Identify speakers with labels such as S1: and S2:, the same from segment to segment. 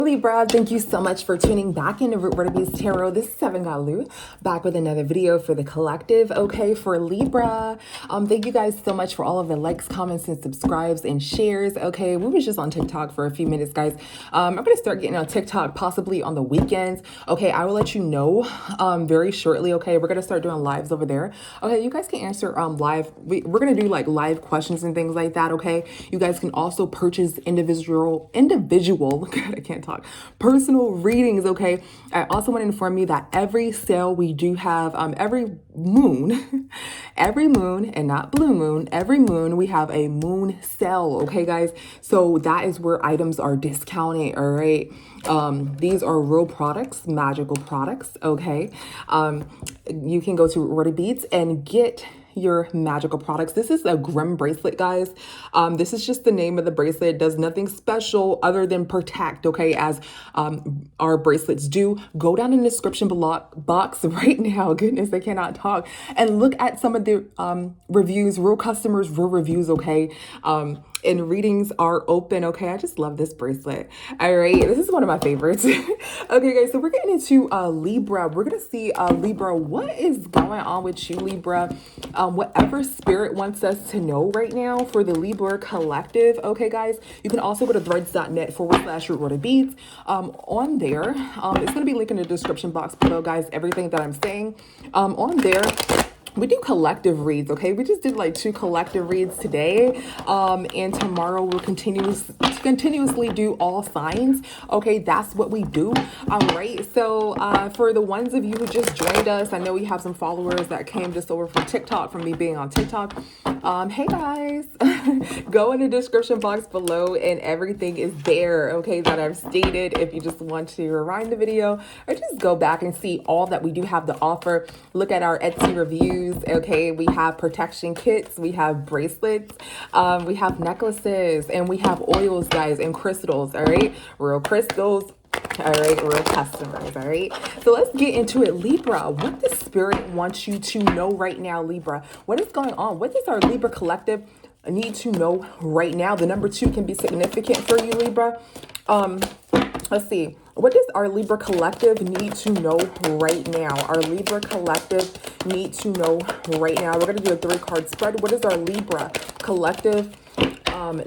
S1: Libra, thank you so much for tuning back into Root Word Abuse Tarot. This is Seven Galu, back with another video for the collective, okay, for Libra. Thank you guys so much for all of the likes, comments, and subscribes and shares, okay. We was just on TikTok for a few minutes, guys. I'm going to start getting on TikTok possibly on the weekends, okay. I will let you know very shortly, okay. We're going to start doing lives over there, okay. You guys can answer live. We're going to do like live questions and things like that, okay. You guys can also purchase individual, God, I can't talk, personal readings, okay. I also want to inform you that every sale we do have, every moon, every moon, and not blue moon, every moon we have a moon sale, okay, guys. So that is where items are discounted, all right. These are real products, magical products, okay. You can go to Root Beads and get your magical products. This is a Grim bracelet, guys. This is just the name of the bracelet. It does nothing special other than protect, okay, as our bracelets do. Go down in the description box right now, goodness, I cannot talk, and look at some of the reviews, real customers, real reviews, okay. And readings are open, okay. I just love this bracelet. All right, this is one of my favorites. Okay, guys, so we're getting into Libra. We're gonna see Libra, what is going on with you, Libra? Whatever spirit wants us to know right now for the Libra collective, okay, guys. You can also go to threads.net/root-beads. On there, it's gonna be linked in the description box below, guys, everything that I'm saying. On there, we do collective reads, okay. We just did like 2 collective reads today, and tomorrow we'll continuously do all signs, okay. That's what we do. Right, so for the ones of you who just joined us, I know we have some followers that came just over from TikTok, from me being on TikTok. Hey guys, go in the description box below and everything is there, okay, that I've stated. If you just want to rewind the video or just go back and see all that we do have to offer, look at our Etsy reviews. Okay, we have protection kits, we have bracelets, we have necklaces, and we have oils, guys, and crystals. All right, real crystals. All right, real customers. All right, so let's get into it. Libra, what the spirit wants you to know right now, Libra? What is going on? What does our Libra collective need to know right now? The number 2 can be significant for you, Libra. Let's see. What does our Libra collective need to know right now? Our Libra collective need to know right now. We're going to do a 3-card spread. What does our Libra collective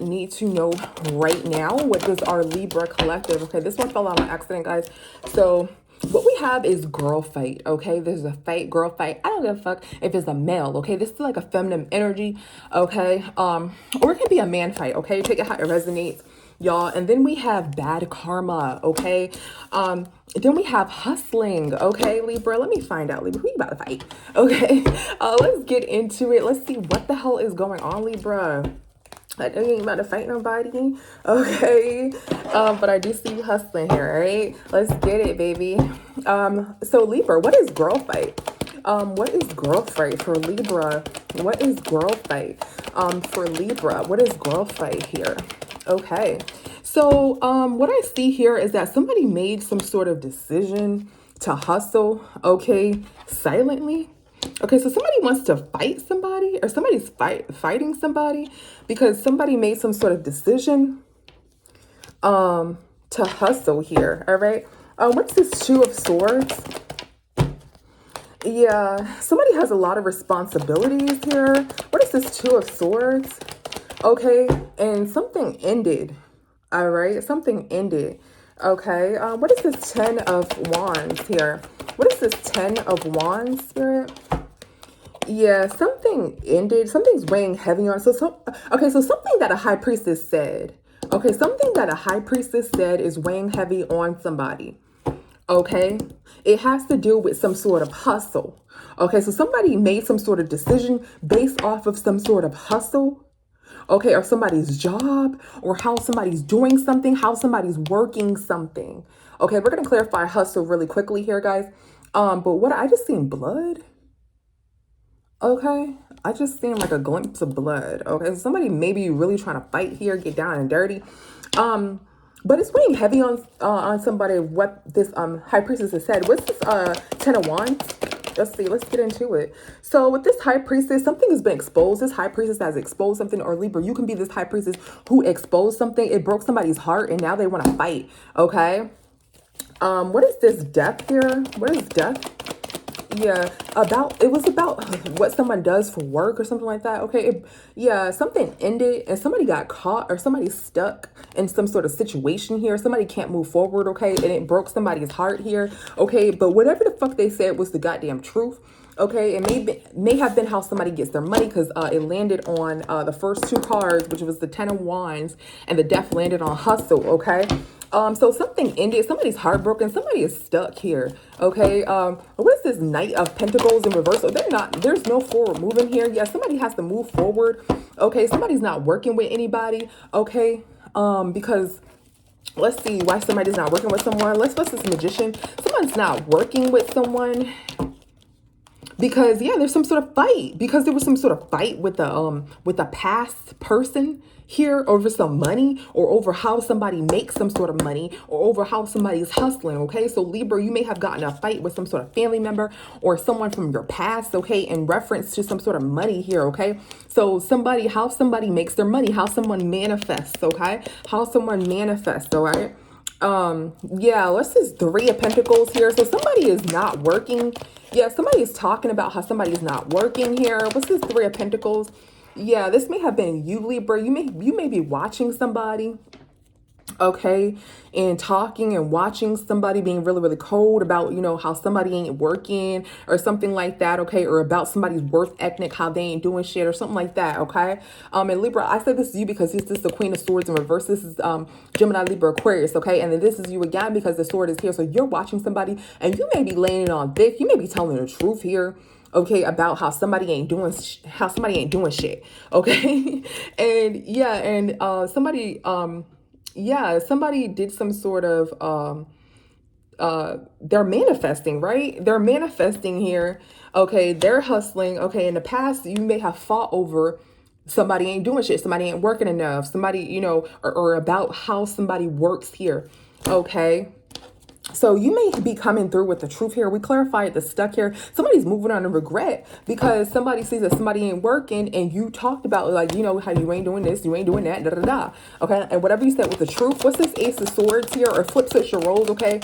S1: need to know right now? What does our Libra collective? Okay, this one fell out on accident, guys. So what we have is girl fight, okay? There's a fight, girl fight. I don't give a fuck if it's a male, okay? This is like a feminine energy, okay? Or it can be a man fight, okay? Take it how it resonates, y'all. And then we have bad karma, okay? Then we have hustling, okay, Libra? Let me find out, Libra, who you about to fight, okay? Let's get into it. Let's see what the hell is going on, Libra. I know you ain't about to fight nobody, okay? But I do see you hustling here, all right? Let's get it, baby. So Libra, what is girl fight? What is girl fight for Libra? What is girl fight for Libra? What is girl fight here? Okay, so what I see here is that somebody made some sort of decision to hustle, okay, silently. Okay, so somebody wants to fight somebody, or somebody's fighting somebody because somebody made some sort of decision to hustle here, all right? What's this 2 of Swords? Yeah, somebody has a lot of responsibilities here. What is this 2 of Swords? Okay, and something ended, all right? Something ended, okay? What is this 10 of Wands here? What is this 10 of Wands, Spirit? Yeah, something ended. Something's weighing heavy on. Okay, so something that a high priestess said. Okay, something that a high priestess said is weighing heavy on somebody. Okay, it has to do with some sort of hustle. Okay, so somebody made some sort of decision based off of some sort of hustle. Okay, or somebody's job, or how somebody's doing something, how somebody's working something. Okay, we're gonna clarify hustle really quickly here, guys. But what I just seen blood. Okay, I just seen like a glimpse of blood. Okay, so somebody maybe really trying to fight here, get down and dirty. But it's weighing heavy on somebody what this high priestess has said. What's this 10 of Wands? Let's see. Let's get into it. So with this high priestess, something has been exposed. This high priestess has exposed something, or Libra, you can be this high priestess who exposed something. It broke somebody's heart, and now they want to fight. Okay. What is this death here? What is death? Yeah, it was about what someone does for work or something like that. Okay, yeah, something ended and somebody got caught or somebody stuck in some sort of situation here. Somebody can't move forward, okay, and it broke somebody's heart here, okay, but whatever the fuck they said was the goddamn truth. Okay, it may have been how somebody gets their money, because it landed on the first two cards, which was the Ten of Wands, and the Death landed on hustle, okay? So something ended, somebody's heartbroken, somebody is stuck here, okay? What is this Knight of Pentacles in reversal? There's no forward moving here. Yeah, somebody has to move forward, okay? Somebody's not working with anybody, okay? Because let's see why somebody's not working with someone. Let's bust this Magician. Someone's not working with someone because, yeah, there's some sort of fight, because there was some sort of fight with the past person here over some money, or over how somebody makes some sort of money, or over how somebody's hustling. Okay, so Libra, you may have gotten a fight with some sort of family member or someone from your past, okay, in reference to some sort of money here. Okay, so how somebody makes their money, how someone manifests, okay, how someone manifests. All right. Yeah, let's just Three of Pentacles here. So somebody is not working. Yeah, somebody is talking about how somebody is not working here. What's this Three of Pentacles? Yeah, this may have been you, Libra. You may be watching somebody, okay, and talking and watching somebody being really, really cold about, how somebody ain't working or something like that, okay, or about somebody's worth ethic, how they ain't doing shit or something like that, okay. And Libra, I said this is you because this is the Queen of Swords in reverse. This is Gemini, Libra, Aquarius, okay, and then this is you again because the sword is here. So you're watching somebody and you may be laying it on thick. You may be telling the truth here, okay, about how somebody ain't doing shit, okay. And yeah, and somebody did some sort of they're manifesting, right? They're manifesting here, okay. They're hustling, okay. In the past, you may have fought over somebody ain't doing shit, somebody ain't working enough, somebody, or about how somebody works here, okay. So you may be coming through with the truth here. We clarified the stuck here. Somebody's moving on to regret because somebody sees that somebody ain't working, and you talked about, like, how you ain't doing this, you ain't doing that, da da da. Okay, and whatever you said with the truth. What's this Ace of Swords here, or flip switch your roles? Okay,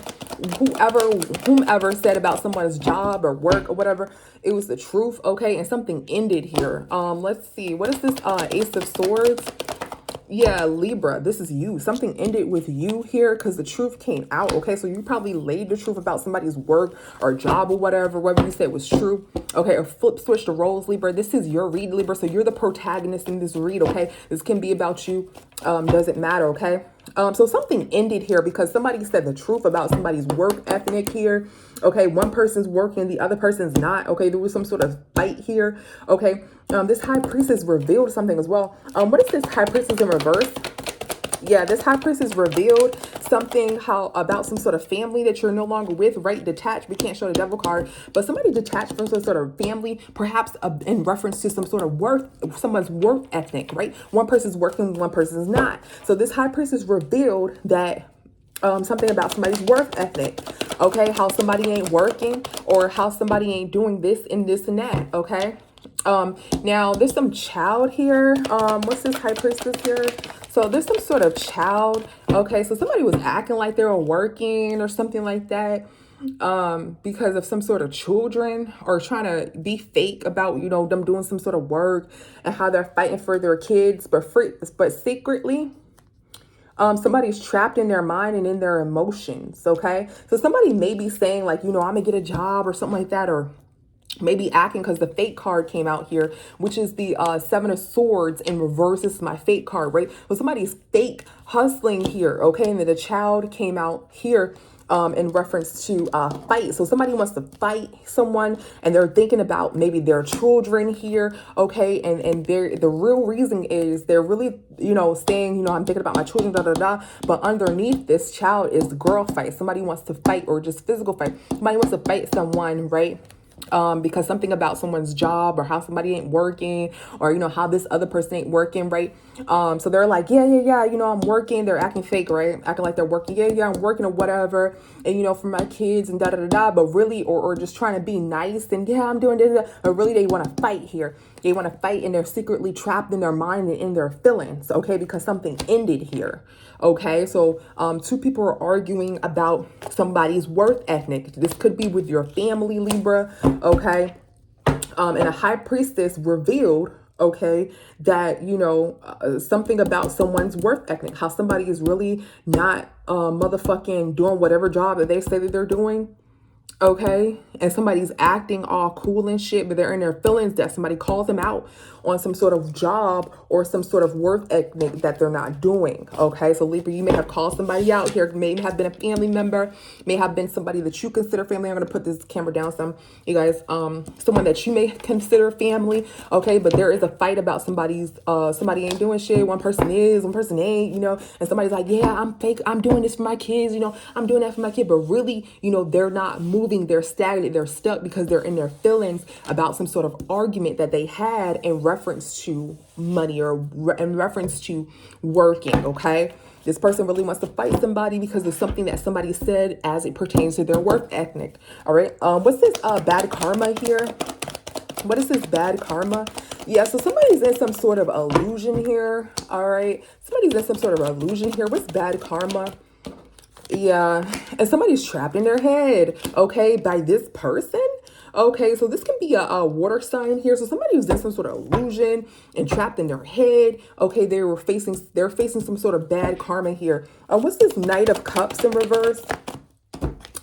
S1: whomever said about someone's job or work or whatever, it was the truth. Okay, and something ended here. Let's see, what is this Ace of Swords? Yeah, Libra, this is you. Something ended with you here because the truth came out, okay? So you probably laid the truth about somebody's work or job or whatever you said was true, okay? Or flip switch the roles, Libra. This is your read, Libra, so you're the protagonist in this read, okay? This can be about you. Doesn't matter, okay? So something ended here because somebody said the truth about somebody's work ethic here, okay? One person's working, the other person's not, okay? There was some sort of fight here, okay? This High Priestess revealed something as well. What is this High Priestess in reverse? Yeah, this High Priestess revealed something about some sort of family that you're no longer with, right? Detached. We can't show the Devil card, but somebody detached from some sort of family, perhaps in reference to some sort of someone's work ethic, right? One person's working, one person's not. So this High Priestess revealed that something about somebody's work ethic, okay? How somebody ain't working, or how somebody ain't doing this and this and that, okay? Now there's some child here. What's this High Priestess here? So there's some sort of child, okay? So somebody was acting like they were working or something like that, because of some sort of children, or trying to be fake about, them doing some sort of work and how they're fighting for their kids, but secretly, somebody's trapped in their mind and in their emotions, okay? So somebody may be saying, like, I'm gonna get a job or something like that, or maybe acting, because the Fate card came out here, which is the Seven of Swords in reverse. This is my Fate card, right? So somebody's fake hustling here, okay? And then the child came out here in reference to fight. So somebody wants to fight someone, and they're thinking about maybe their children here, okay? And the real reason is they're really, saying, I'm thinking about my children, da da da. But underneath this child is girl fight. Somebody wants to fight, or just physical fight. Somebody wants to fight someone, right? because something about someone's job or how somebody ain't working, or, you know, how this other person ain't working, right? So they're like, yeah, you know, I'm working. They're acting fake, right? Acting like they're working. Yeah, I'm working or whatever. And, you know, for my kids and da da da da. But really, or just trying to be nice and yeah, I'm doing this. But really, they want to fight here. They want to fight, and they're secretly trapped in their mind and in their feelings, okay? Because something ended here, okay? So two people are arguing about somebody's work ethic. This could be with your family, Libra, okay? And a high priestess revealed, okay, that, you know, something about someone's work ethic, how somebody is really not motherfucking doing whatever job that they say that they're doing. Okay, and somebody's acting all cool and shit, but they're in their feelings that somebody calls them out on some sort of job or some sort of work ethic that they're not doing. Okay, so Libra, you may have called somebody out here, may have been a family member, may have been somebody that you consider family. I'm gonna put this camera down some, you guys, someone that you may consider family. Okay, but there is a fight about somebody ain't doing shit. One person is, one person ain't, you know, and somebody's like, yeah, I'm fake, I'm doing this for my kids, you know, I'm doing that for my kid, but really, you know, they're not moving. They're stagnant, they're stuck because they're in their feelings about some sort of argument that they had in reference to money or in reference to working, okay? This person really wants to fight somebody because of something that somebody said as it pertains to their work ethic, all right? What's this bad karma here? What is this bad karma? Yeah, so somebody's in some sort of illusion here, all right? Somebody's in some sort of illusion here. What's bad karma? Yeah, and somebody's trapped in their head, okay, by this person. Okay, so this can be a water sign here. So somebody who's in some sort of illusion and trapped in their head. Okay, they're facing some sort of bad karma here. What's this Knight of Cups in reverse?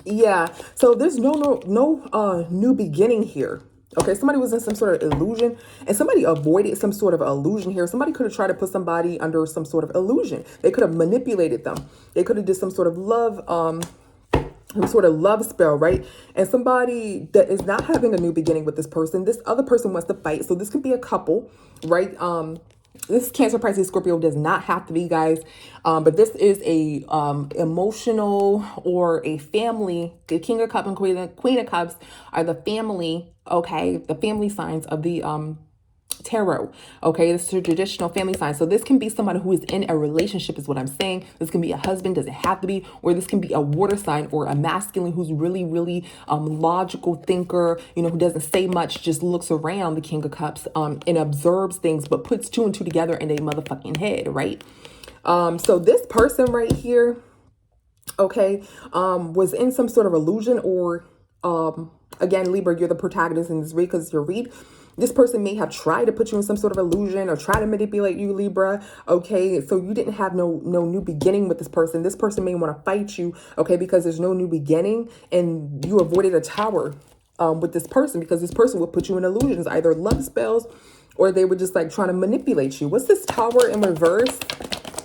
S1: Yeah, so there's no new beginning here. Okay, somebody was in some sort of illusion and somebody avoided some sort of illusion here. Somebody could have tried to put somebody under some sort of illusion. They could have manipulated them. They could have did some sort of love spell, right? And somebody that is not having a new beginning with this person, this other person wants to fight. So this could be a couple, right? This Cancer, Pisces, Scorpio does not have to be, guys. But this is a emotional or a family. The King of Cups and Queen of Cups are the family, okay? The family signs of the tarot, okay? This is a traditional family sign. So this can be someone who is in a relationship is what I'm saying. This can be a husband, doesn't have to be, or this can be a water sign or a masculine who's really, really logical thinker, you know, who doesn't say much, just looks around the King of Cups and observes things, but puts two and two together in a motherfucking head, right? So this person right here, okay, was in some sort of illusion or, again, Libra, you're the protagonist in this read because it's your read. This person may have tried to put you in some sort of illusion or try to manipulate you, Libra. Okay, so you didn't have no new beginning with this person. This person may want to fight you, okay, because there's no new beginning and you avoided a tower with this person because this person will put you in illusions, either love spells or they were just like trying to manipulate you. What's this tower in reverse?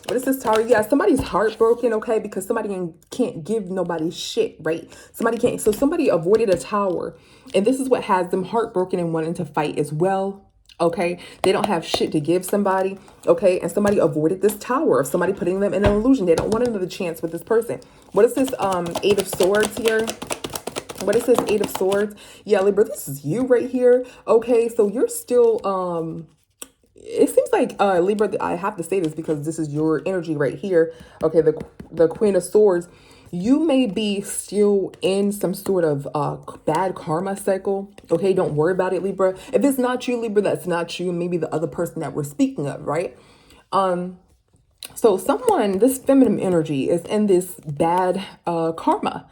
S1: What is this tower? Yeah, somebody's heartbroken, okay, because somebody can't give nobody shit, right? Somebody can't. So somebody avoided a tower. And this is what has them heartbroken and wanting to fight as well, okay? They don't have shit to give somebody, okay? And somebody avoided this tower of somebody putting them in an illusion. They don't want another chance with this person. What is this Eight of Swords here? What is this Eight of Swords? Yeah, Libra, this is you right here, okay? So you're still... it seems like Libra, I have to say this because this is your energy right here. Okay, the Queen of Swords. You may be still in some sort of bad karma cycle. Okay, don't worry about it, Libra. If it's not you, Libra, that's not you. Maybe the other person that we're speaking of, right? So someone, this feminine energy is in this bad karma.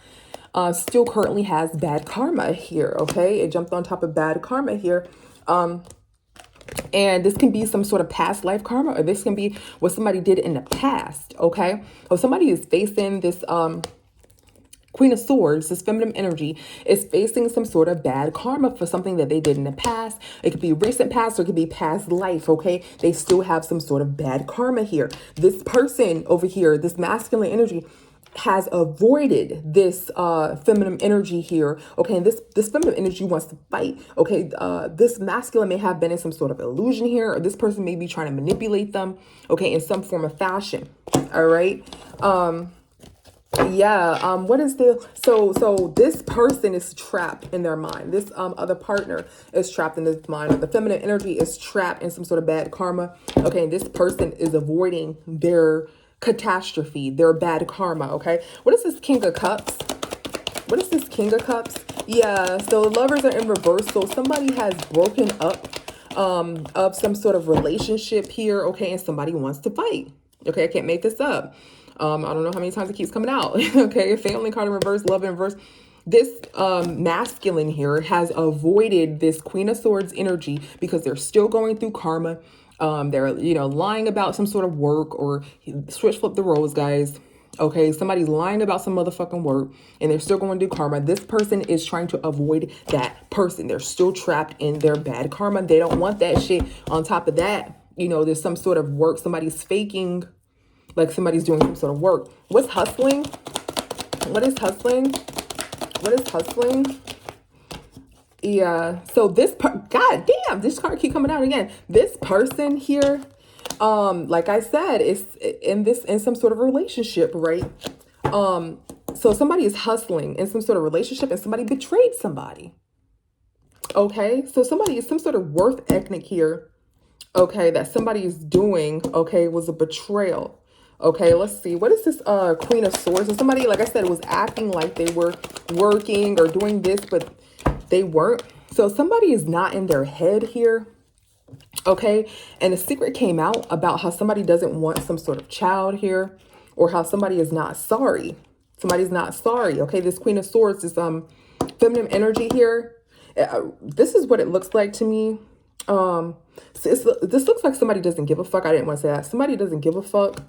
S1: Still currently has bad karma here, okay? It jumped on top of bad karma here. And this can be some sort of past life karma, or this can be what somebody did in the past, okay? Or somebody is facing this Queen of Swords, this feminine energy, is facing some sort of bad karma for something that they did in the past. It could be recent past or it could be past life, okay? They still have some sort of bad karma here. This person over here, this masculine energy, has avoided this feminine energy here, okay? And this feminine energy wants to fight, okay? This masculine may have been in some sort of illusion here, or this person may be trying to manipulate them, okay, in some form of fashion, all right? Yeah, what is the so this person is trapped in their mind. This other partner is trapped in this mind. Or the feminine energy is trapped in some sort of bad karma. Okay, and this person is avoiding their catastrophe, their bad karma. Okay, what is this King of Cups? What is this King of Cups? Yeah, so lovers are in reverse. So somebody has broken up of some sort of relationship here, okay, and somebody wants to fight. Okay, I can't make this up. I don't know how many times it keeps coming out. Okay, family card in reverse, love in reverse. This masculine here has avoided this Queen of Swords energy because they're still going through karma. They're, you know, lying about some sort of work, or switch flip the roles, guys. Okay, somebody's lying about some motherfucking work and they're still going to do karma. This person is trying to avoid that person. They're still trapped in their bad karma. They don't want that shit. On top of that, you know, there's some sort of work. Somebody's faking, like somebody's doing some sort of work. What's hustling? What is hustling? What is hustling? Yeah, so God damn, this card keep coming out again. This person here, like I said, is in some sort of relationship, right? So somebody is hustling in some sort of relationship and somebody betrayed somebody. Okay, so somebody is some sort of worth ethic here, okay, that somebody is doing, okay, was a betrayal. Okay, let's see. What is this Queen of Swords? So somebody, like I said, was acting like they were working or doing this, but they weren't. So somebody is not in their head here. Okay, and a secret came out about how somebody doesn't want some sort of child here, or how somebody is not sorry. Somebody's not sorry. Okay, this Queen of Swords is feminine energy here. This is what it looks like to me. So this looks like somebody doesn't give a fuck. I didn't want to say that. Somebody doesn't give a fuck.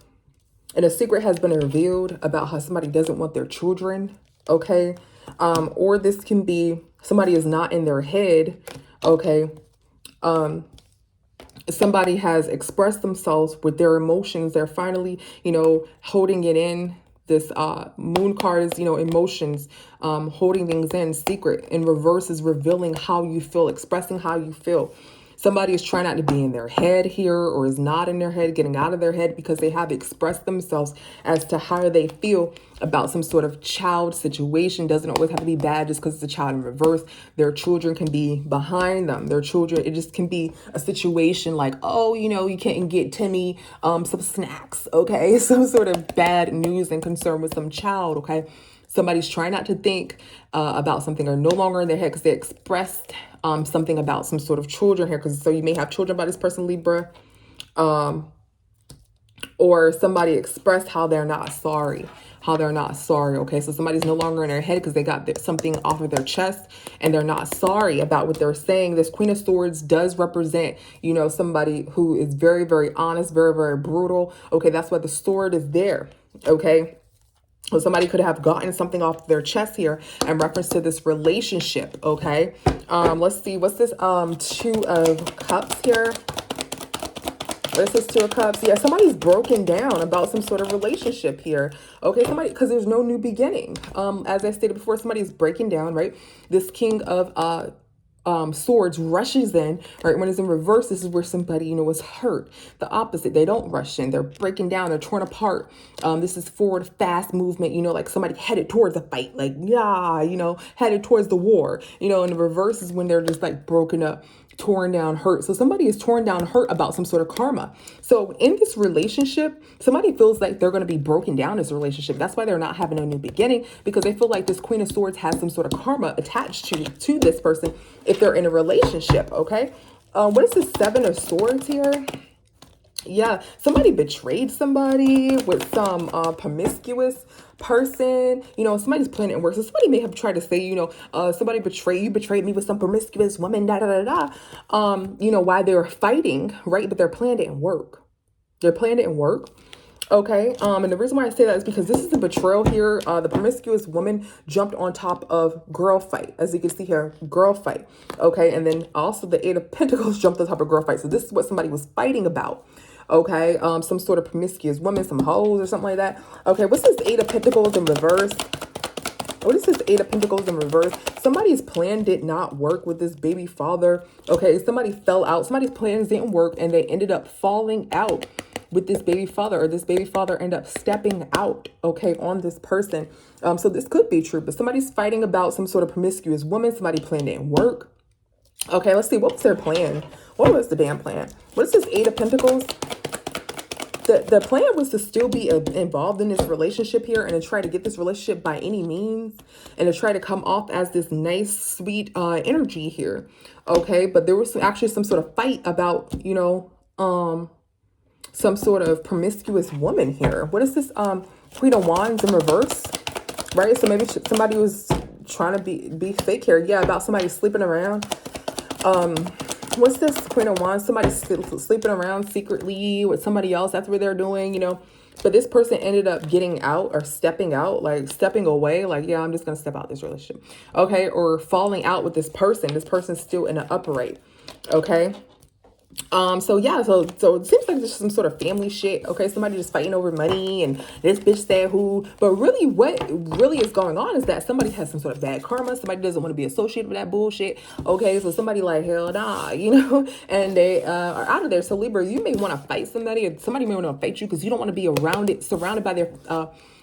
S1: And a secret has been revealed about how somebody doesn't want their children. Okay. Or this can be somebody is not in their head. Okay. Somebody has expressed themselves with their emotions. They're finally, you know, holding it in. This moon card is, you know, emotions, holding things in. Secret in reverse is revealing how you feel, expressing how you feel. Somebody is trying not to be in their head here, or is not in their head, getting out of their head because they have expressed themselves as to how they feel about some sort of child situation. Doesn't always have to be bad just because it's a child in reverse. Their children can be behind them. Their children, it just can be a situation like, oh, you know, you can't get Timmy some snacks, okay? Some sort of bad news and concern with some child, okay? Somebody's trying not to think about something, or no longer in their head because they expressed something about some sort of children here. Because so you may have children by this person, Libra. Or somebody expressed how they're not sorry. How they're not sorry. Okay, so somebody's no longer in their head because they got something off of their chest and they're not sorry about what they're saying. This Queen of Swords does represent, you know, somebody who is very, very honest, very, very brutal. Okay, that's why the sword is there. Okay. So somebody could have gotten something off their chest here in reference to this relationship, okay? Let's see, what's this 2 of Cups here? What is this 2 of Cups? Yeah, somebody's broken down about some sort of relationship here, okay? Somebody, because there's no new beginning. As I stated before, somebody's breaking down, right? This King of Swords rushes in, right? When it's in reverse, this is where somebody, you know, is hurt. The opposite, they don't rush in. They're breaking down. They're torn apart. This is forward, fast movement, you know, like somebody headed towards a fight, like, yeah, you know, headed towards the war, you know, and the reverse is when they're just like broken up, torn down, hurt. So somebody is torn down, hurt about some sort of karma. So in this relationship, somebody feels like they're going to be broken down in this relationship. That's why they're not having a new beginning, because they feel like this Queen of Swords has some sort of karma attached to this person if they're in a relationship. Okay. What is the 7 of Swords here? Yeah, somebody betrayed somebody with some promiscuous person. You know, somebody's planning it work. So somebody may have tried to say, you know, somebody betrayed me with some promiscuous woman, da da da da. You know, why they're fighting, right? But their plan didn't work. Their plan didn't work. Okay, and the reason why I say that is because this is a betrayal here. The promiscuous woman jumped on top of girl fight, as you can see here, girl fight. Okay, and then also the 8 of Pentacles jumped on top of girl fight. So this is what somebody was fighting about. Okay, some sort of promiscuous woman, some hoes or something like that. Okay, what's this 8 of Pentacles in reverse? What is this 8 of Pentacles in reverse? Somebody's plan did not work with this baby father. Okay, somebody fell out. Somebody's plans didn't work and they ended up falling out. with this baby father, or this baby father end up stepping out, okay, on this person. So this could be true, but somebody's fighting about some sort of promiscuous woman. Somebody plan didn't work. Okay, let's see. What was their plan? What was the damn plan? What is this Eight of Pentacles? The plan was to still be involved in this relationship here, and to try to get this relationship by any means, and to try to come off as this nice, sweet energy here. Okay, but there was actually some sort of fight about, you know, some sort of promiscuous woman here. What is this? Queen of Wands in reverse, right? So maybe somebody was trying to be fake here. Yeah, about somebody sleeping around. What's this? Queen of Wands, somebody sleeping around secretly with somebody else. That's what they're doing, you know. But this person ended up getting out, or stepping out, like stepping away. Like, yeah, I'm just going to step out this relationship. Okay. Or falling out with this person. This person's still in an upright. Okay. So yeah, so it seems like there's some sort of family shit. Okay, somebody just fighting over money, and this bitch said who. But really, what really is going on is that somebody has some sort of bad karma. Somebody doesn't want to be associated with that bullshit. Okay, so somebody like, hell nah, you know, and they are out of there. So Libra, you may want to fight somebody, or somebody may want to fight you because you don't want to be surrounded by their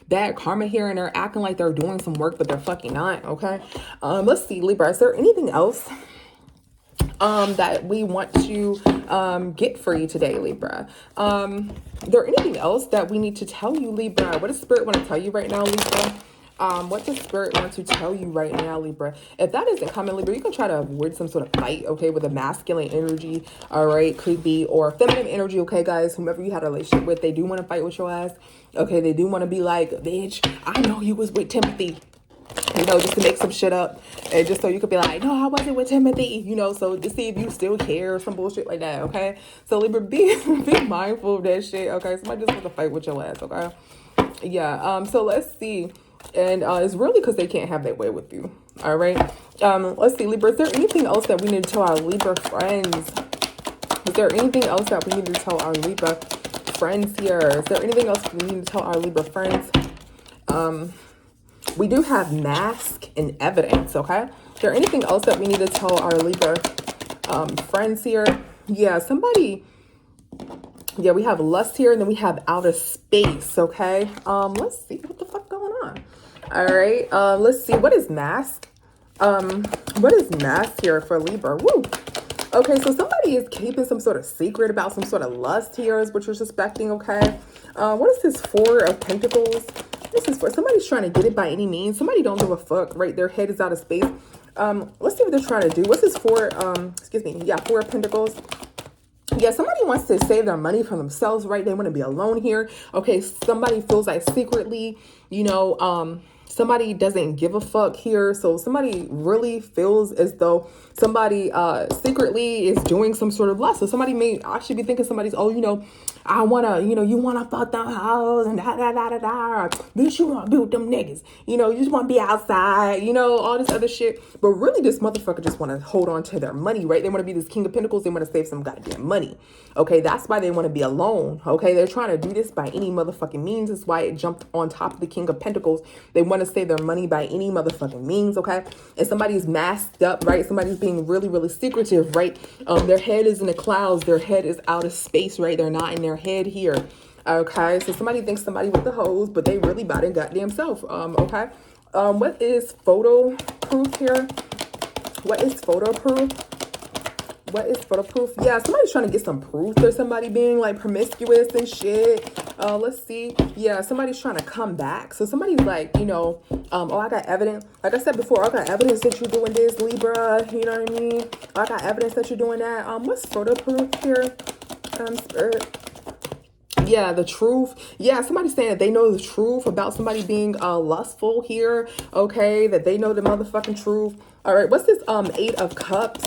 S1: bad karma here, and they're acting like they're doing some work, but they're fucking not. Okay, let's see, Libra, is there anything else that we want to get for you today, Libra? Is there anything else that we need to tell you, Libra? What does Spirit want to tell you right now, Libra? What does Spirit want to tell you right now, Libra? If that isn't coming, Libra, you can try to avoid some sort of fight, okay, with a masculine energy, all right, could be, or feminine energy, okay, guys, whomever you had a relationship with, they do want to fight with your ass, okay, they do want to be like, bitch, I know you was with Timothy, you know, just to make some shit up, and just so you could be like, no, I wasn't with Timothy, you know, so to see if you still care or some bullshit like that, okay? So Libra, be mindful of that shit, okay? Somebody just wants to fight with your ass, okay? Yeah, so let's see, and it's really because they can't have their way with you, all right? Let's see, Libra, is there anything else that we need to tell our Libra friends? Is there anything else that we need to tell our Libra friends here? Is there anything else we need to tell our Libra friends? We do have mask and evidence, okay? Is there anything else that we need to tell our Libra friends here? Yeah, somebody, yeah, we have lust here, and then we have outer space, okay? Let's see what the fuck going on. All right, let's see, what is mask? What is mask here for Libra? Woo! Okay, so somebody is keeping some sort of secret about some sort of lust here, is what you're suspecting, okay? What is this Four of Pentacles? This is for somebody's trying to get it by any means. Somebody don't give a fuck, right? Their head is out of space. Let's see what they're trying to do. What's this Four of Pentacles? Yeah, somebody wants to save their money for themselves, right? They want to be alone here. Okay, somebody feels like secretly, you know, somebody doesn't give a fuck here. So somebody really feels as though somebody secretly is doing some sort of lust. So somebody may actually be thinking somebody's, oh, you know, I want to, you know, you want to fuck them hoes and da-da-da-da-da. Bitch, you want to be with them niggas. You know, you just want to be outside, you know, all this other shit. But really, this motherfucker just want to hold on to their money, right? They want to be this King of Pentacles. They want to save some goddamn money. Okay, that's why they want to be alone. Okay, they're trying to do this by any motherfucking means. That's why it jumped on top of the King of Pentacles. They want to save their money by any motherfucking means, okay? And somebody's masked up, right? Somebody's being really, really secretive, right? Their head is in the clouds. Their head is out of space, right? They're not in their head here, okay? So somebody thinks somebody with the hose, but they really about it goddamn self, okay? What is photo proof here? What is photo proof? What is photo proof? Yeah, somebody's trying to get some proof to somebody being like promiscuous and shit. Let's see. Yeah, somebody's trying to come back. So somebody's like, you know, oh, I got evidence. Like I said before, I got evidence that you're doing this, Libra. You know what I mean? I got evidence that you're doing that. What's photo proof here? Spirit. Yeah, the truth. Yeah, somebody's saying that they know the truth about somebody being lustful here. Okay, that they know the motherfucking truth. All right, what's this Eight of Cups?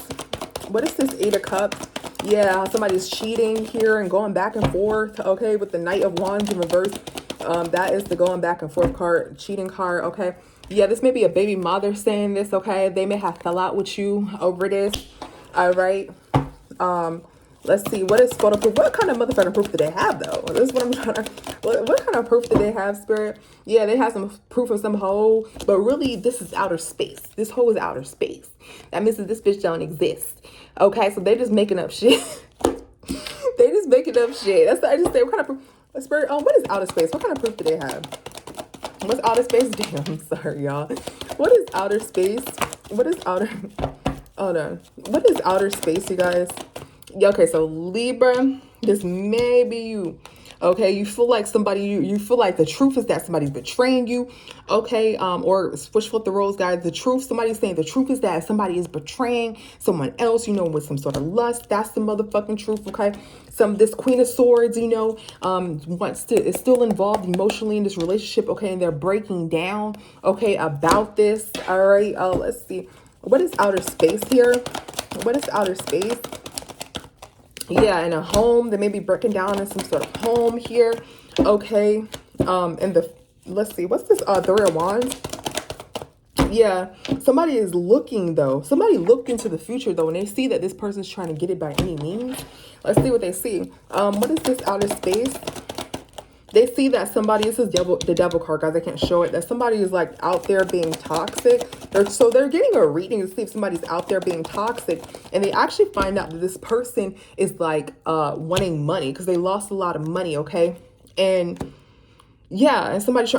S1: What is this Eight of Cups? Yeah, somebody's cheating here and going back and forth, okay, with the Knight of Wands in reverse. That is the going back and forth card, cheating card, okay. Yeah, this may be a baby mother saying this, okay. They may have fell out with you over this, all right. Let's see, what is photo proof? What kind of motherfucking proof do they have, though? This is what I'm trying to... What kind of proof do they have, Spirit? Yeah, they have some proof of some hoe, but really, this is outer space. This hoe is outer space. That means that this bitch don't exist. Okay, so they're just making up shit. They just making up shit. That's what I just say. What kind of proof? Spirit, what is outer space? What kind of proof do they have? What's outer space? Damn, I'm sorry, y'all. What is outer space? What is outer... Oh, no. What is outer space, you guys? Yeah, okay, so Libra, this may be you. Okay, you feel like somebody, you feel like the truth is that somebody's betraying you. Okay, or switch flip the roles, guys. The truth, somebody's saying the truth is that somebody is betraying someone else, you know, with some sort of lust. That's the motherfucking truth, okay? This Queen of Swords, you know, is still involved emotionally in this relationship, okay? And they're breaking down, okay, about this. All right, let's see. What is outer space here? What is outer space? Yeah, in a home. They may be breaking down in some sort of home here. Okay. Let's see, what's this? Three of Wands. Yeah, somebody is looking though. Somebody looked into the future though, and they see that this person's trying to get it by any means. Let's see what they see. What is this outer space? They see that somebody, this is the devil card, guys. I can't show it. That somebody is like out there being toxic. So they're getting a reading to see if somebody's out there being toxic. And they actually find out that this person is like wanting money because they lost a lot of money, okay? And yeah, and somebody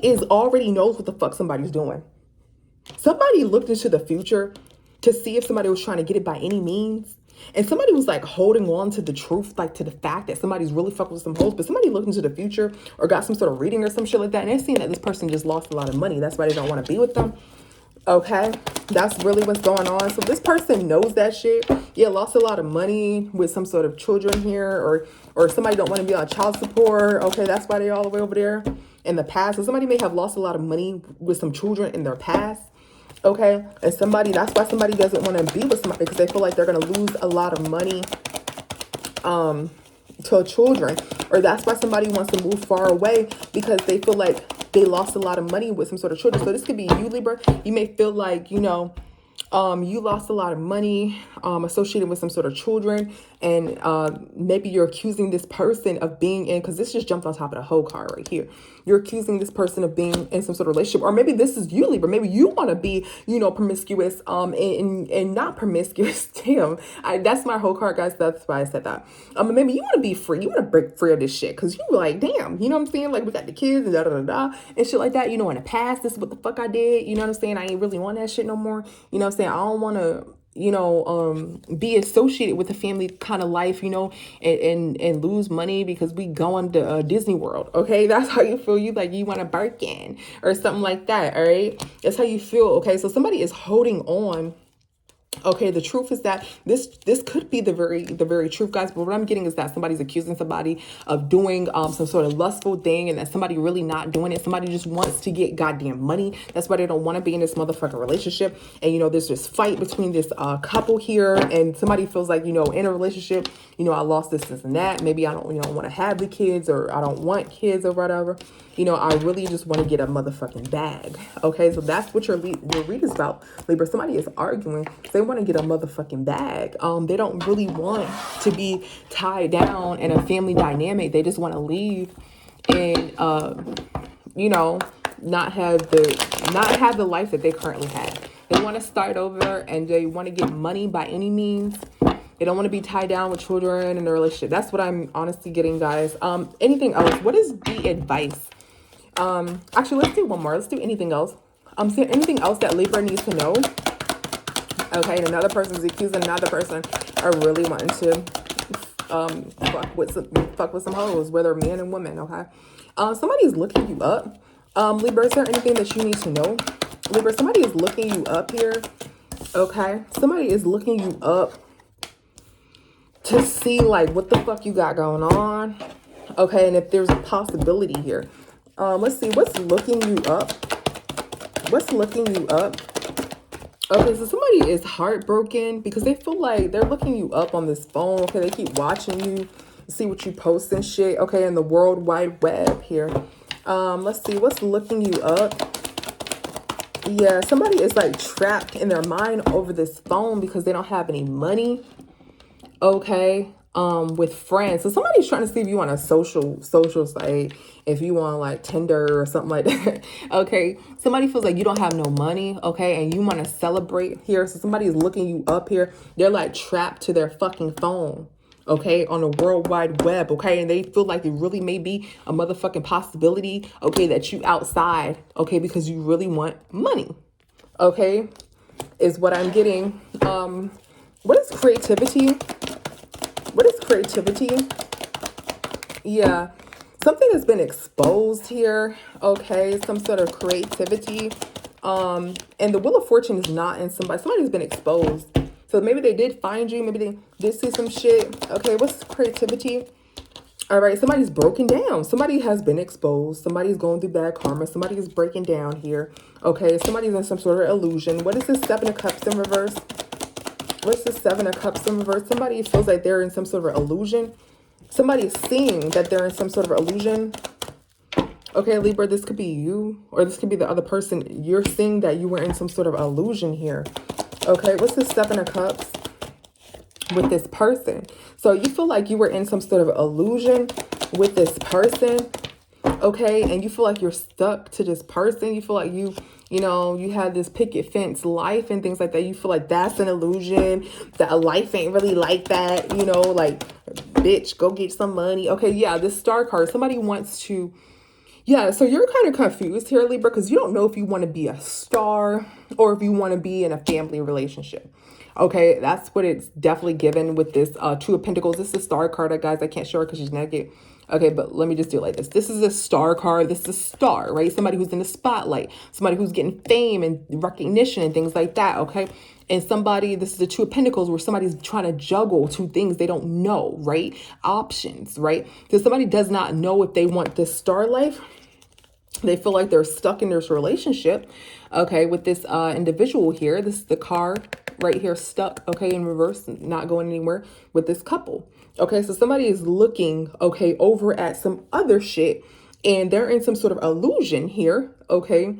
S1: is already knows what the fuck somebody's doing. Somebody looked into the future to see if somebody was trying to get it by any means. And somebody was like holding on to the truth, like to the fact that somebody's really fucking with some hoes, but somebody looked into the future or got some sort of reading or some shit like that. And they're seeing that this person just lost a lot of money. That's why they don't want to be with them. Okay. That's really what's going on. So this person knows that shit. Yeah. Lost a lot of money with some sort of children here or somebody don't want to be on child support. Okay. That's why they're all the way over there in the past. So somebody may have lost a lot of money with some children in their past. Okay, and that's why somebody doesn't want to be with somebody because they feel like they're going to lose a lot of money to children. Or that's why somebody wants to move far away because they feel like they lost a lot of money with some sort of children. So this could be you, Libra. You may feel like, you know, you lost a lot of money associated with some sort of children. And maybe you're accusing this person of being in, because this just jumped on top of the whole card right here. You're accusing this person of being in some sort of relationship. Or maybe this is you, Libra. Maybe you want to be, you know, promiscuous and not promiscuous. Damn, that's my whole card, guys. That's why I said that. Maybe you want to be free. You want to break free of this shit because you like, damn, you know what I'm saying? Like we got the kids and da-da-da-da and shit like that. You know, in the past, this is what the fuck I did. You know what I'm saying? I ain't really want that shit no more. You know what I'm saying? I don't want to, you know, be associated with a family kind of life, you know, and lose money because we going to Disney World. Okay, that's how you feel. You like you want a Birkin or something like that. All right, that's how you feel. Okay, so somebody is holding on. Okay, the truth is that this could be the very truth, guys. But what I'm getting is that somebody's accusing somebody of doing some sort of lustful thing, and that somebody really not doing it. Somebody just wants to get goddamn money. That's why they don't want to be in this motherfucking relationship. And you know, there's this fight between this couple here, and somebody feels like, you know, in a relationship, you know, I lost this and that. Maybe I don't, you know, want to have the kids, or I don't want kids or whatever. You know, I really just want to get a motherfucking bag. Okay, so that's what your read is about, Libra. Somebody is arguing. They want to get a motherfucking bag. They don't really want to be tied down in a family dynamic. They just want to leave and, you know, not have the life that they currently have. They want to start over and they want to get money by any means. They don't want to be tied down with children in a relationship. That's what I'm honestly getting, guys. Anything else? What is the advice? Actually, let's do one more. Let's do anything else. So anything else that Libra needs to know? Okay, and another person's accusing another person are really wanting to fuck with some hoes, whether men and women. Okay, somebody's looking you up. Libra, is there anything that you need to know? Libra, somebody is looking you up here. Okay, somebody is looking you up to see like what the fuck you got going on. Okay, and if there's a possibility here. Let's see, what's looking you up? What's looking you up? Okay, so somebody is heartbroken because they feel like they're looking you up on this phone. Okay, they keep watching you, see what you post and shit. Okay, in the World Wide Web here. Let's see, what's looking you up? Yeah, somebody is like trapped in their mind over this phone because they don't have any money. Okay, with friends. So somebody's trying to see if you want a social site, if you want like Tinder or something like that. Okay, somebody feels like you don't have no money, okay, and you want to celebrate here. So somebody is looking you up here. They're like trapped to their fucking phone. okay, on a world wide web, okay, and they feel like it really may be a motherfucking possibility, okay, that you outside, okay, because you really want money, okay, is what I'm getting. What is creativity? What is creativity? Yeah, something has been exposed here, okay, some sort of creativity. And the Wheel of Fortune is not in somebody's been exposed. So maybe they did find you, maybe they did see some shit. Okay, what's creativity? All right, somebody's broken down. Somebody has been exposed. Somebody's going through bad karma. Somebody is breaking down here. Okay, somebody's in some sort of illusion. What is this Seven of Cups in reverse? What's the Seven of Cups in reverse? Somebody feels like they're in some sort of illusion. Somebody's seeing that they're in some sort of illusion. Okay, Libra, this could be you, or this could be the other person. You're seeing that you were in some sort of illusion here. Okay, what's the Seven of Cups with this person? So you feel like you were in some sort of illusion with this person, okay? And you feel like you're stuck to this person. You feel like you had this picket fence life and things like that. You feel like that's an illusion, that a life ain't really like that, like, bitch, go get some money. Okay, yeah, this Star card, somebody wants to... Yeah, so you're kind of confused here, Libra, because you don't know if you want to be a star or if you want to be in a family relationship. Okay, that's what it's definitely given with this Two of Pentacles. This is a star card, guys. I can't show her because she's naked. Okay, but let me just do it like this. This is a star card. This is a star, right? Somebody who's in the spotlight. Somebody who's getting fame and recognition and things like that, okay? And somebody, this is the Two of Pentacles, where somebody's trying to juggle two things they don't know, right? Options, right? So somebody does not know if they want this star life. They feel like they're stuck in this relationship, okay, with this individual here. This is the card right here, stuck, okay, in reverse, not going anywhere with this couple. Okay, so somebody is looking, okay, over at some other shit, and they're in some sort of illusion here, okay?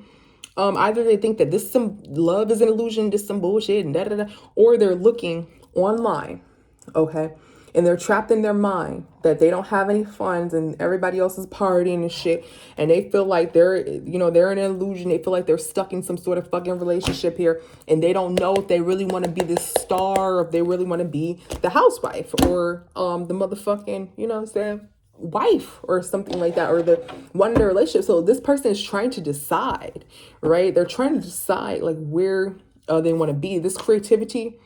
S1: Either they think that this some love is an illusion, this some bullshit, and da-da-da, or they're looking online, okay? And they're trapped in their mind that they don't have any funds and everybody else is partying and shit. And they feel like they're in an illusion. They feel like they're stuck in some sort of fucking relationship here. And they don't know if they really want to be the star or if they really want to be the housewife or the motherfucking, wife or something like that, or the one in the relationship. So this person is trying to decide, right? They're trying to decide like where they want to be. This creativity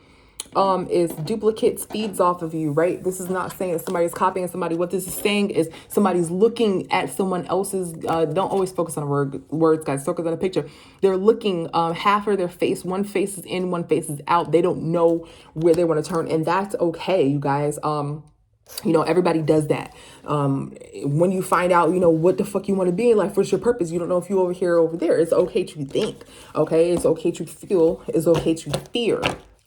S1: is duplicates, feeds off of you, right? This is not saying that somebody's copying somebody. What this is saying is somebody's looking at someone else's, don't always focus on words, guys, focus on a picture. They're looking half of their face, one face is in, one face is out. They don't know where they want to turn, and that's okay, you guys. Everybody does that. When you find out, what the fuck you want to be in life, what's your purpose, you don't know if you over here or over there. It's okay to think, okay? It's okay to feel. It's okay to fear,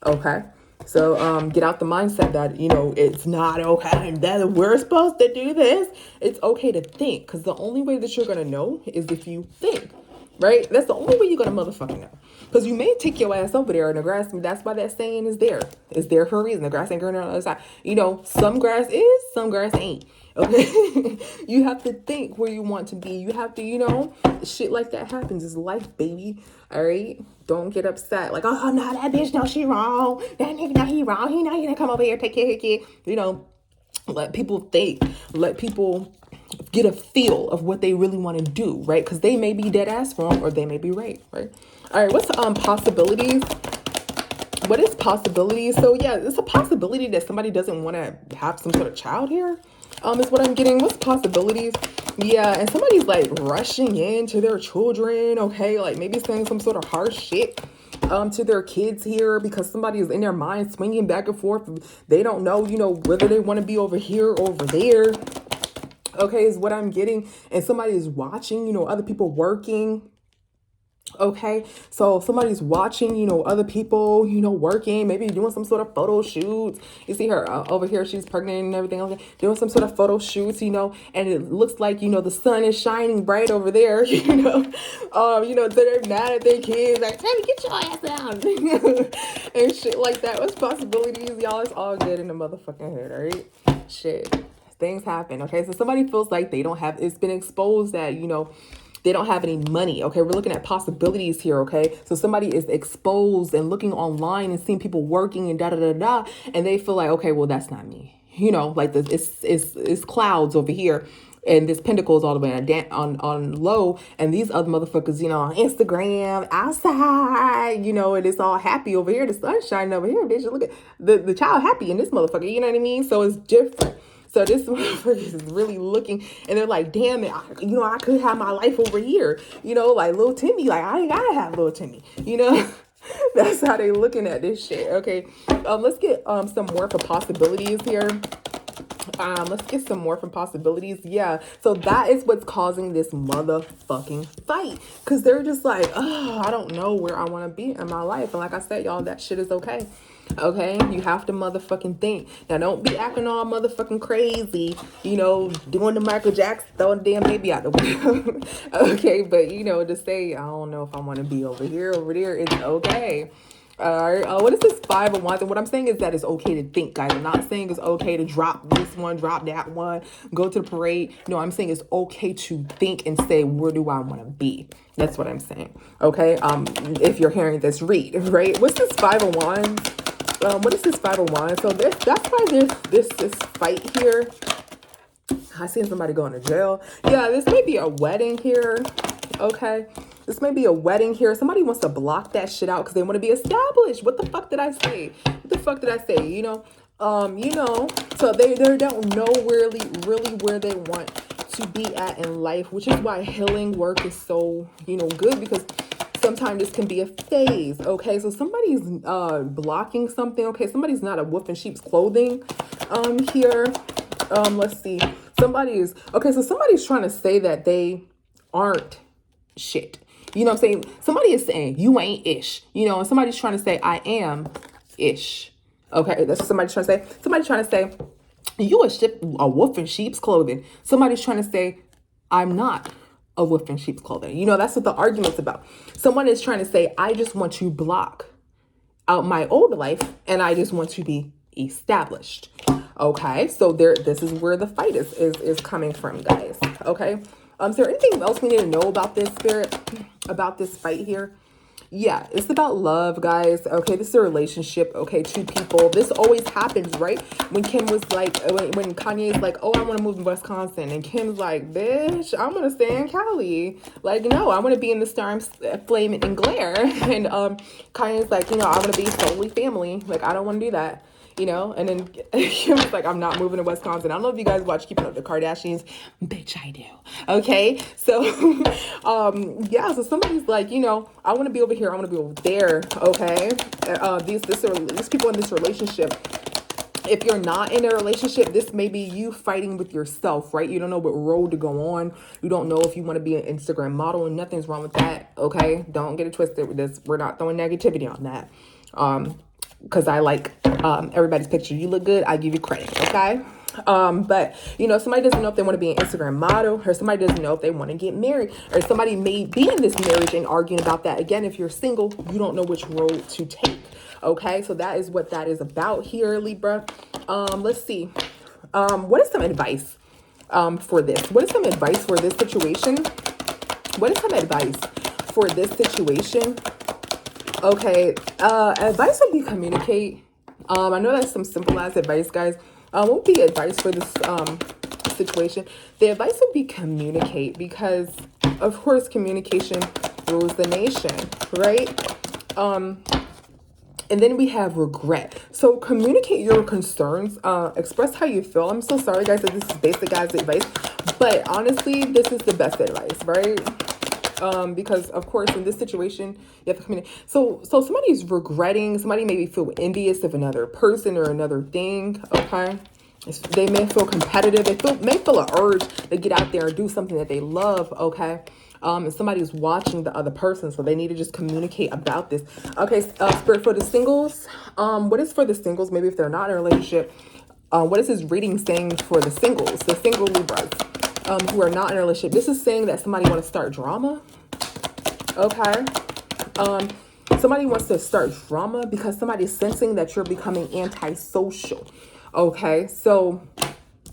S1: okay? So get out the mindset that, it's not okay, that we're supposed to do this. It's okay to think, because the only way that you're going to know is if you think, right? That's the only way you're going to motherfucking know. Because you may take your ass over there in the grass. That's why that saying is there. It's there for a reason. The grass ain't greener on the other side. Some grass is, some grass ain't. Okay? You have to think where you want to be. You have to, shit like that happens. It's life, baby. All right? Don't get upset. Like, oh, no, that bitch, no, she wrong. That nigga, no, he wrong. He not gonna come over here, take care of his kid. Let people think. Let people get a feel of what they really want to do, right? Because they may be dead ass wrong or they may be right? All right, what's possibilities? What is possibilities? So yeah, it's a possibility that somebody doesn't want to have some sort of child here. Is what I'm getting. What's possibilities? Yeah, and somebody's like rushing into their children, okay? Like maybe saying some sort of harsh shit to their kids here because somebody is in their mind swinging back and forth. They don't know, whether they want to be over here or over there. Okay, is what I'm getting. And somebody is watching, other people working. Okay, so somebody's watching, other people, working, maybe doing some sort of photo shoots. You see her over here, she's pregnant and everything, okay, doing some sort of photo shoots, and it looks like, the sun is shining bright over there, they're mad at their kids, like, hey, get your ass down, and shit like that. What's possibilities, y'all? It's all good in the motherfucking head, all right? Shit, things happen, okay? So somebody feels like they don't have, it's been exposed that, they don't have any money. Okay, we're looking at possibilities here. Okay, so somebody is exposed and looking online and seeing people working and da da da da, and they feel like, okay, well, that's not me. you know, like this, it's clouds over here. And this pentacle is all the way on low, and these other motherfuckers, you know, on Instagram, outside, you know, and it's all happy over here. The sun's shining over here, bitch. Look at the child happy in this motherfucker. You know what I mean? So it's different. So this motherfucker is really looking, and they're like, damn it, you know, I could have my life over here. You know, like little Timmy, like I ain't gotta have little Timmy. You know. That's how they looking at this shit. Okay, let's get some more for possibilities here. Let's get some more from possibilities. Yeah, so that is what's causing this motherfucking fight, because they're just like, oh, I don't know where I want to be in my life. And like I said, y'all, that shit is okay. Okay, you have to motherfucking think. Now, don't be acting all motherfucking crazy, you know, doing the Michael Jackson, throwing the damn baby out the window. Okay, but you know, to say, I don't know if I want to be over here, over there, it's okay. All right, what is this 5 of Wands? And what I'm saying is that it's okay to think, guys. I'm not saying it's okay to drop this one, drop that one, go to the parade. No, I'm saying it's okay to think and say, where do I want to be? That's what I'm saying. Okay, if you're hearing this read, right? What's this 5 of Wands? What is this 5 of Wands? So that's why there's this fight here. I seen somebody going to jail. Yeah, this may be a wedding here. Okay, this may be a wedding here. Somebody wants to block that shit out because they want to be established. What the fuck did I say? What the fuck did I say? You know, so they don't know really where they want to be at in life, which is why healing work is so, you know, good, because sometimes this can be a phase. Okay, so somebody's blocking something. Okay, somebody's not a wolf in sheep's clothing here. Let's see. Somebody's trying to say that they aren't shit. You know what I'm saying? Somebody is saying you ain't ish. You know, and somebody's trying to say I am ish. Okay, that's what somebody's trying to say. Somebody's trying to say you a wolf in sheep's clothing. Somebody's trying to say I'm not a wolf in sheep's clothing. You know, that's what the argument's about. Someone is trying to say I just want to block out my old life and I just want to be established. Okay, so this is where the fight is coming from, guys. Okay. Is there anything else we need to know about this, Spirit, about this fight here? Yeah, it's about love, guys. Okay, this is a relationship. Okay, two people. This always happens, right? When Kim was like, when Kanye's like, oh, I want to move to Wisconsin. And Kim's like, bitch, I'm going to stay in Cali. Like, no, I want to be in the star flame and glare. And Kanye's like, you know, I want to be solely family. Like, I don't want to do that. You know, and then Kim was like, I'm not moving to Wisconsin. I don't know if you guys watch Keeping Up with the Kardashians. Bitch, I do. Okay. So, yeah, so somebody's like, you know, I want to be over here. I want to be over there. Okay. These people in this relationship, if you're not in a relationship, this may be you fighting with yourself, right? You don't know what road to go on. You don't know if you want to be an Instagram model, and nothing's wrong with that. Okay. Don't get it twisted with this. We're not throwing negativity on that. Because I like everybody's picture. You look good, I give you credit, okay? But, you know, somebody doesn't know if they want to be an Instagram model, or somebody doesn't know if they want to get married, or somebody may be in this marriage and arguing about that. Again, if you're single, you don't know which road to take, okay? So that is what that is about here, Libra. Let's see. What is some advice for this? What is some advice for this situation? What is some advice for this situation? Okay, advice would be communicate. I know that's some simple ass advice, guys. What would be advice for this situation? The advice would be communicate, because of course communication rules the nation, right? And then we have regret. So communicate your concerns, express how you feel. I'm so sorry, guys, that this is basic guys advice, but honestly, this is the best advice, right? Because of course in this situation you have to communicate. So somebody's regretting, somebody maybe feel envious of another person or another thing. Okay, they may feel competitive. They may feel an urge to get out there and do something that they love. Okay, and somebody's watching the other person, so they need to just communicate about this. Okay, Spirit, for the singles, what is for the singles? Maybe if they're not in a relationship, what is this reading saying for the singles, the single Libras? Who are not in a relationship? This is saying that somebody want to start drama. Okay. Somebody wants to start drama because somebody's sensing that you're becoming antisocial. Okay. So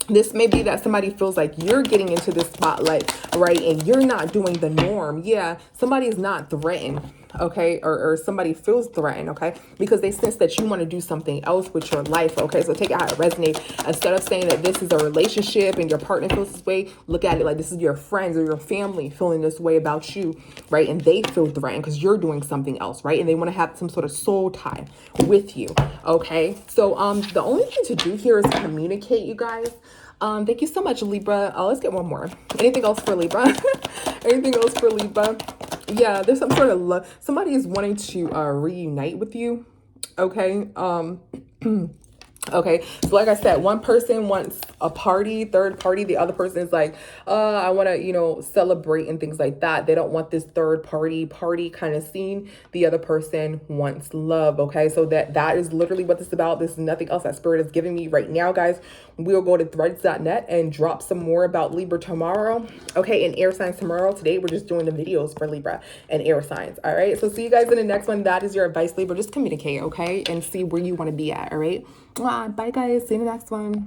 S1: this may be that somebody feels like you're getting into the spotlight right? And you're not doing the norm. Yeah, somebody is not threatened, okay? Or somebody feels threatened, okay? Because they sense that you want to do something else with your life, okay? So take it how it resonates. Instead of saying that this is a relationship and your partner feels this way, look at it like this is your friends or your family feeling this way about you, right? And they feel threatened because you're doing something else, right? And they want to have some sort of soul tie with you, okay? So the only thing to do here is communicate, you guys. Thank you so much, Libra. Let's get one more. Anything else for Libra? Anything else for Libra? Yeah, there's some sort of love. Somebody is wanting to reunite with you. Okay. Okay, so like I said, one person wants a party, third party. The other person is like, I want to, you know, celebrate and things like that. They don't want this third party kind of scene. The other person wants love. Okay, so that is literally what this is about. This is nothing else that Spirit is giving me right now, guys. We'll go to threads.net and drop some more about Libra tomorrow. Okay, and air signs tomorrow. Today, we're just doing the videos for Libra and air signs. All right, so see you guys in the next one. That is your advice, Libra. Just communicate, okay, and see where you want to be at. All right. Bye, guys. See you in the next one.